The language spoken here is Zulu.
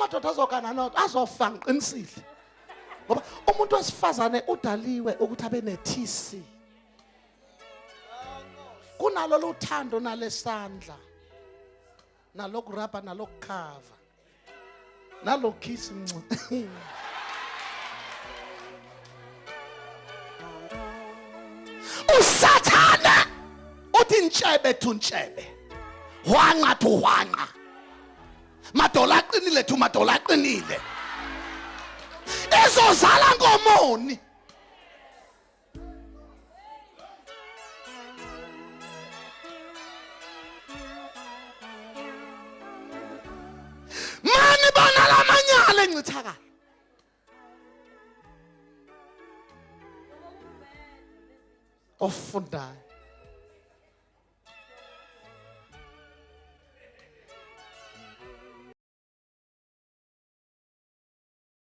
amadoda azoganana azofa ngiqinisile. Ngoba umuntu wesifazane udaliwe ukuthi abe nethisi. Kunalo luthando nalesandla. Nalokuraba nalokukhava. Nalokhisi mncane. Usathana uthi ntshebe thuntshebe. Hwanqa thu hwanqa. Madola aqinile thu madola aqinile. Ezozala ngomoni. Mani bona lamanyala encithakala. Ofundayo.